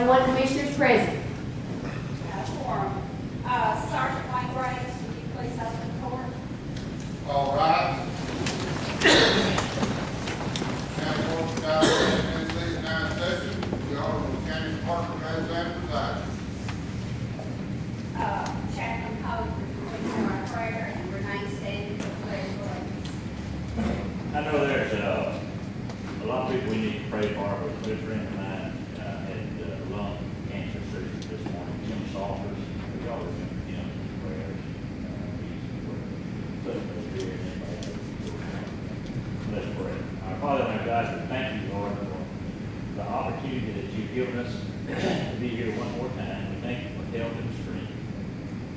21 commissioners present. Quorum. Sergeant Wayne Graves, would you please open the court? All right. County Court, Tennessee, 9th session, the Honorable County Department goes and presides. Chaplain Hope, would you please say our prayer and remain standing for the pledge of allegiance? I know there's a lot of people we need to pray for, but a good friend of mine had lung cancer surgery this morning. Jim Salters, we always remember him in prayers. Let's pray. Our Father and our God, we thank you, Lord, for the opportunity that you've given us to be here one more time. We thank you for health and strength.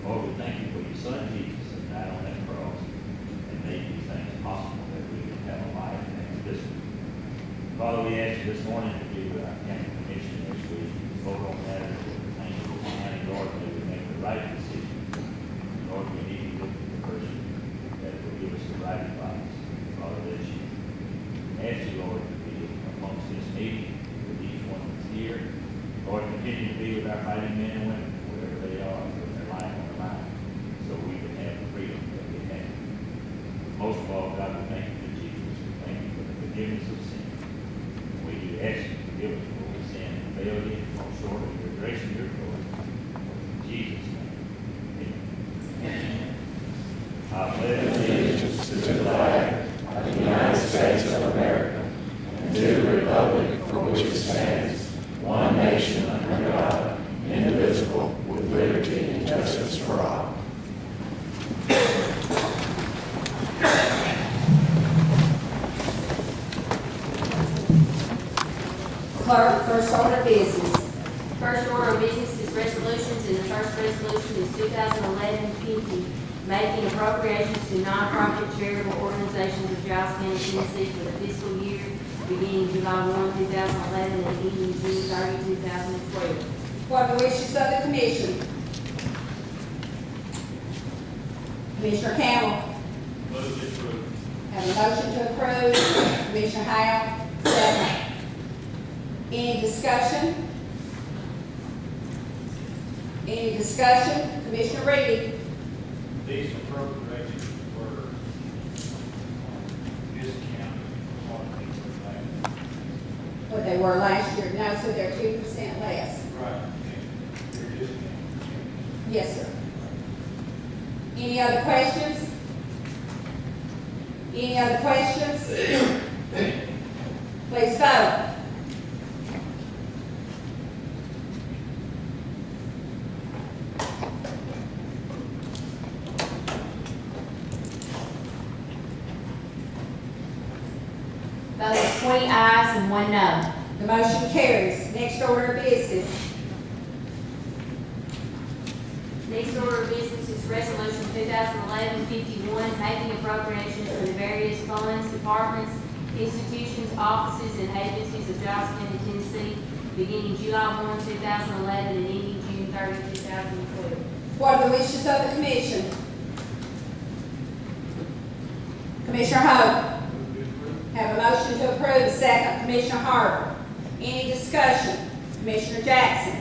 Lord, we thank you for your Son Jesus that died on that cross and made these things possible that we can have a life and this. Father, we ask you this morning to do our county commission as we vote on matters that pertain to the county. Lord, may we make the right decision. Lord, we need to look at the person that will give us the right advice. Father, that you ask you, Lord, to be amongst this meeting with each one that's here. Lord, continue to be with our fighting men and women, wherever they are, with their life on the line, so we can have the freedom that we have. Most of all, God, we thank you for Jesus. We thank you for the forgiveness of sin. We do ask you to forgive us for we sin and fail you, fall short of your grace and your glory. In Jesus' name, amen. I pledge allegiance to the flag of the United States of America and to the republic for which it stands, one nation under God, indivisible, with liberty and justice for all. Clerk, first order of business. First order of business is resolutions, and the first resolution is 2011-50, making appropriations to nonprofit charitable organizations of Giles County, Tennessee for the fiscal year beginning July 1, 2011 and ending June 30, 2012. What are the wishes of the commission? Commissioner Campbell. Move to approve. Have a motion to approve. Commissioner Hale, second. Any discussion? Any discussion? Commissioner Reedy. These appropriations were discounted on these things. What they were last year, no, so they're 2% less. Right. They're discounted. Yes, sir. Any other questions? Any other questions? Please vote. Vote is 20 ayes and 1 no. The motion carries. Next order of business. Next order of business is resolution 2011-51, making appropriations for the various funds, departments, institutions, offices, and agencies of Giles County, Tennessee, beginning July 1, 2011 and ending June 30, 2012. What are the wishes of the commission? Commissioner Hope. Have a motion to approve. Second, Commissioner Harper. Any discussion? Commissioner Jackson.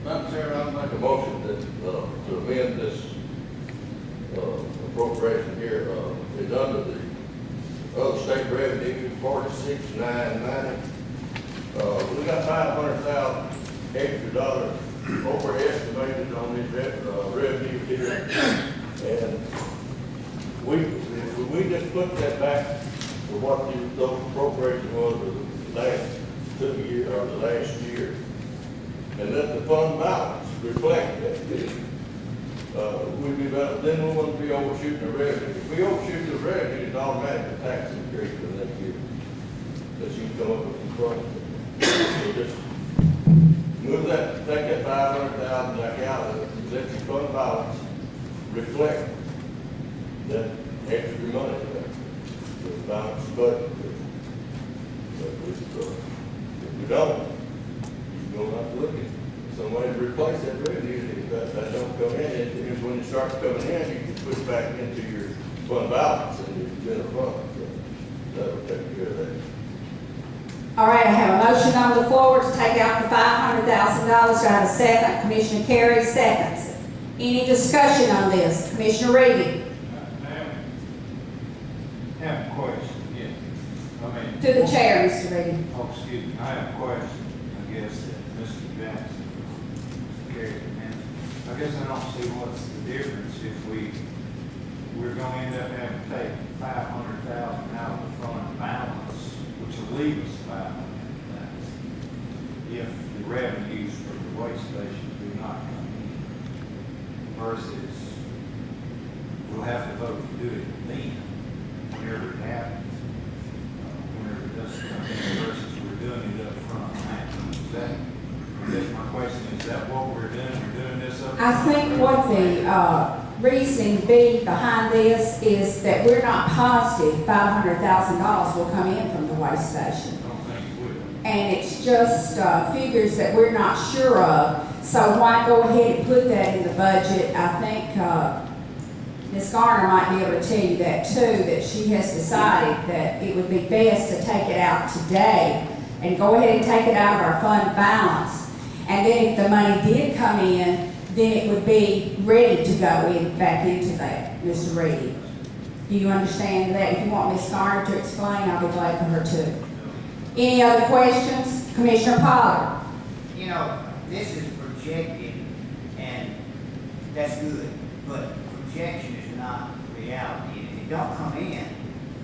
Madam Chair, I'll make a motion that, to amend this, appropriation here, is under the other state revenue, 46,990. We got $500,000 extra dollars over estimated on these revenues here. And we just put that back to what those appropriation was the last 2 years, or the last year, and let the fund balance reflect that. We'd be about, then we wouldn't be overshooting the revenue. If we overshoot the revenue, it's automatic tax increase for the next year. That you come up with some funds. So just move that, take that 500,000 back out of it, let the fund balance reflect that extra money there. The balance budget. But if we don't, you're going to have to look at some way to replace that revenue. If that don't come in, and when it starts coming in, you can put it back into your fund balance and your general fund. So that will take care of that. All right, I have a motion on the floor to take out the $500,000. Do I have a second? Commissioner Carey seconds. Any discussion on this? Commissioner Reedy? I have a question, yeah. I mean. To the chair, Mr. Reedy. Oh, excuse me, I have a question, I guess, that Mr. Jackson, Mr. Carey can answer. I guess I don't see what's the difference if we're gonna end up having to take $500,000 out of the fund balance, which will leave us $500,000, if the revenues from the waste station do not come in, versus we'll have to vote to do it then, whenever it happens, whenever it does come in, versus we're doing it up front. Is that, I guess my question is that what we're doing? We're doing this up front? I think what the reasoning be behind this is that we're not positive $500,000 will come in from the waste station. I don't think it will. And it's just figures that we're not sure of. So why go ahead and put that in the budget? I think Ms. Garner might be able to tell you that too, that she has decided that it would be best to take it out today and go ahead and take it out of our fund balance. And then if the money did come in, then it would be ready to go in back into that, Mr. Reedy. Do you understand that? If you want Ms. Garner to explain, I'll be glad for her too. Any other questions? Commissioner Pollard? You know, this is projected, and that's good, but projection is not reality. If it don't come in,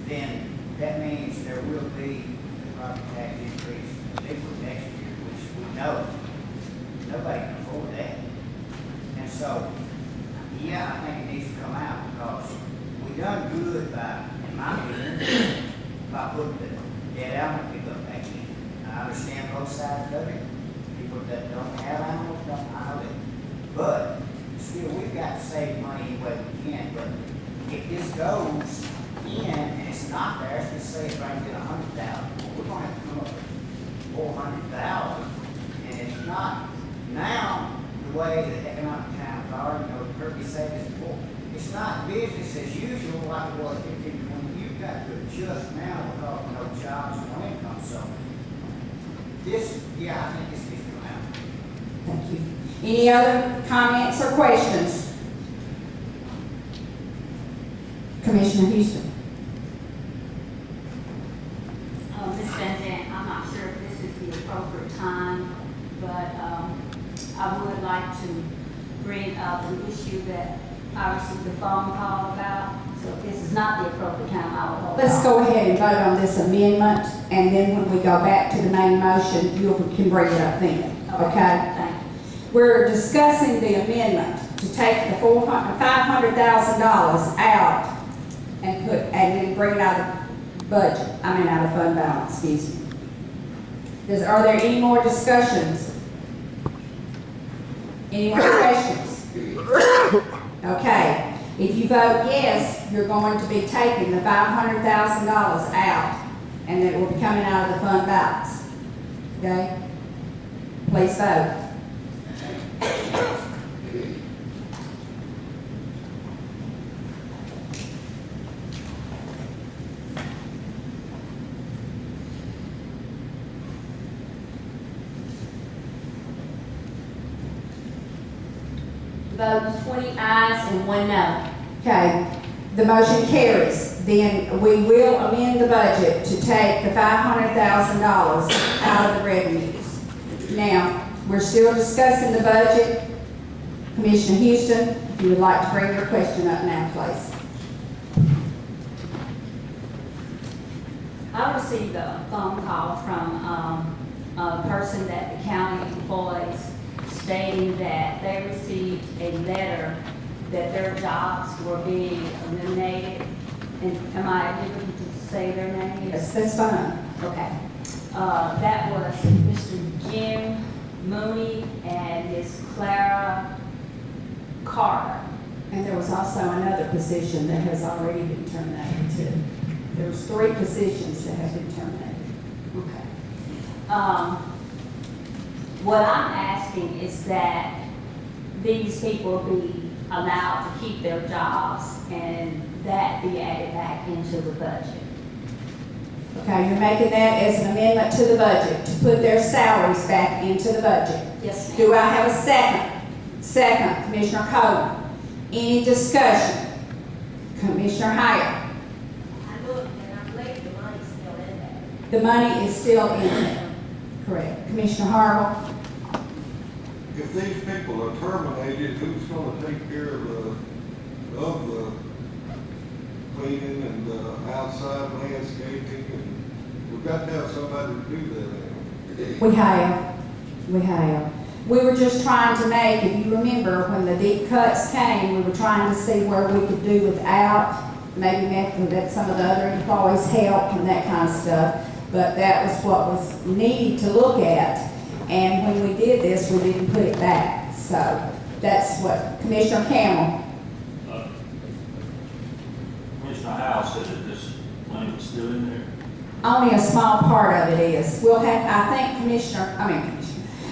then that means there will be a property tax increase, particularly next year, which we know nobody can afford that. And so, yeah, I think it needs to come out because we done good by, in my opinion, by putting the dead animal pickup back in. I understand both sides of it. People that don't have animals, don't, I know that. But still, we've got to save money any way we can. But if this goes in and it's not there, let's just say it's right at 100,000. We're going to have to come up with 400,000. And it's not now the way that economic times are, you know, Kirby said this before. It's not business as usual like it was 15, 20. You've got to adjust now because of no jobs and no income. So this, yeah, I think this needs to come out. Thank you. Any other comments or questions? Commissioner Houston. Ms. Van Zandt, I'm not sure if this is the appropriate time, but I would like to bring up an issue that I received a phone call about. So if this is not the appropriate time, I will hold Let's off. go ahead and vote on this amendment, and then when we go back to the main motion, you can bring it up then, okay? Thank you. We're discussing the amendment to take the $500,000 out and then bring it out of budget, out of fund balance, excuse me. Are there any more discussions? Any more questions? Okay, if you vote yes, you're going to be taking the $500,000 out, and then it will be coming out of the fund balance. Okay? Please vote. Vote 20 ayes and 1 no. Okay, the motion carries. Then we will amend the budget to take the $500,000 out of the revenues. Now, we're still discussing the budget. Commissioner Houston, if you would like to bring your question up now, please. I received a phone call from a person that the county employs stating that they received a letter that their jobs were being eliminated. And am I able to say their names? Yes, that's fine. Okay. That was Mr. Jim Mooney and Miss Clara Carter. And there was also another position that has already been terminated too. There's 3 positions that have been terminated. Okay. What I'm asking is that these people be allowed to keep their jobs and that be added back into the budget. Okay, you're making that as an amendment to the budget, to put their salaries back into the budget. Yes, ma'am. Do I have a second? Second, Commissioner Coleman. Any discussion? Commissioner Hale. I looked and I believe the money's still in there. The money is still in there. Correct. Commissioner Harville. If these people are terminated, who's gonna take care of the cleaning and the outside landscaping? And we've got to have somebody to do that. We have. We were just trying to make, if you remember, when the deep cuts came, we were trying to see where we could do without, maybe that some of the other employees help and that kind of stuff. But that was what was needed to look at. And when we did this, we didn't put it back. So that's what Commissioner Campbell. Commissioner House said that this money was still in there. Only a small part of it is. We'll have, I think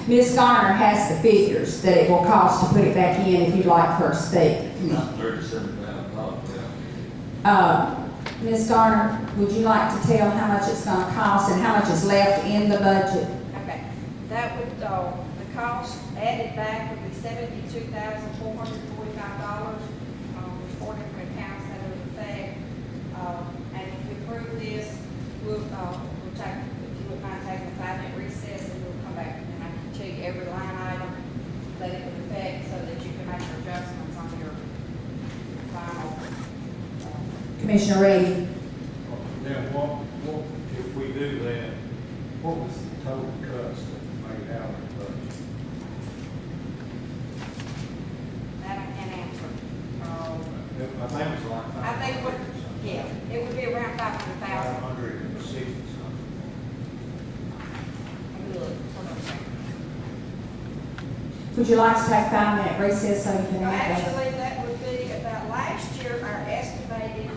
Ms. Garner has the figures that it will cost to put it back in if you'd like her to speak. Not $37,000. Ms. Garner, would you like to tell how much it's gonna cost and how much is left in the budget? Okay, that would, the cost added back would be $72,445. There's 4 different accounts that would affect. And if we approve this, we'll take, if you would mind taking a 5-minute recess, and we'll come back and I can tell you every line item that it would affect so that you can make your adjustments on your final. Commissioner Reed? Then what, if we do that, what was the total cuts that we made out of the budget? That I can't answer. I think it was like I think what, yeah, it would be around 500,000. 560 something. Hold on a second. Would you like to take a 5-minute recess so you can add that? Actually, that would be about last year, our estimated,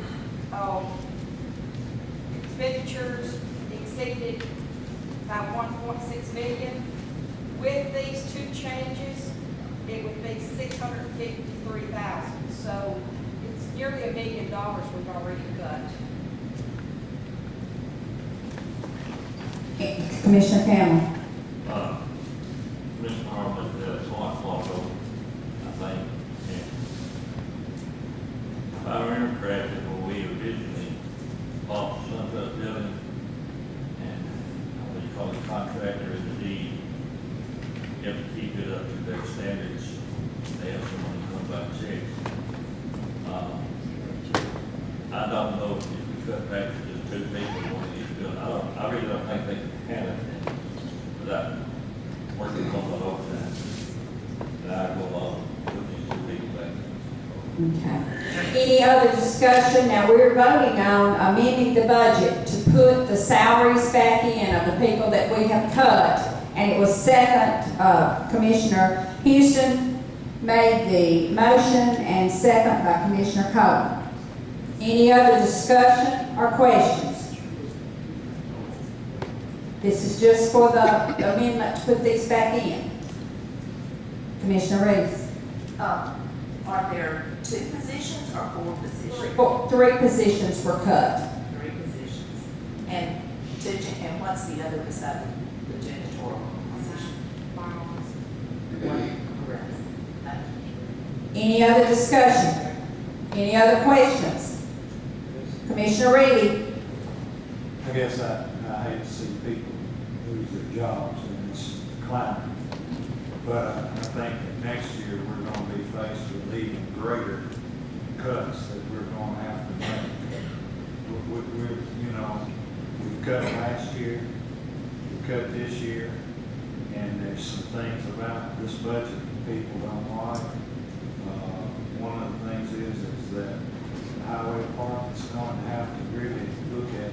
expenditures exceeded by 1.6 million. With these 2 changes, it would be 653,000. So it's nearly $1 million we've already cut. Commissioner Campbell? Commissioner Harmon, that's one o'clock over, I think. And if I remember correctly, when we originally bought the Suncut building, and what you call the contractor in the deed, you have to keep it up to their standards. They have someone come back and check. I don't know if we cut back to just 2 people on these buildings. I really don't think they can handle it without working on the overtime. And I go along with these 2 people back. Okay. Any other discussion? Now, we're voting on amending the budget to put the salaries back in of the people that we have cut. And it was second, Commissioner Houston made the motion and second by Commissioner Coleman. Any other discussion or questions? This is just for the amendment to put these back in. Commissioner Reeves? Are there 2 positions or 4 positions? 3 positions were cut. 3 positions. And and what's the other beside the janitorial position? Any other discussion? Any other questions? Commissioner Reedy? I guess I hate to see people lose their jobs in this climate. But I think that next year we're going to be faced with even greater cuts that we're going to have to make. We've cut last year, we cut this year, and there's some things about this budget that people don't like. One of the things is that the highway department's going to have to really look at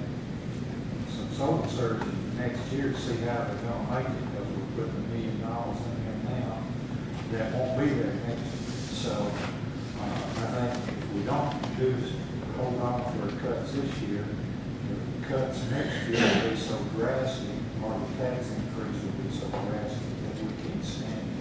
some soul searching next year to see how they're going to make it, because we're putting $1 million in there now that won't be there next year. So I think if we don't do is hold on for the cuts this year, the cuts next year will be so drastic, or the tax increase will be so drastic that we can't stand it.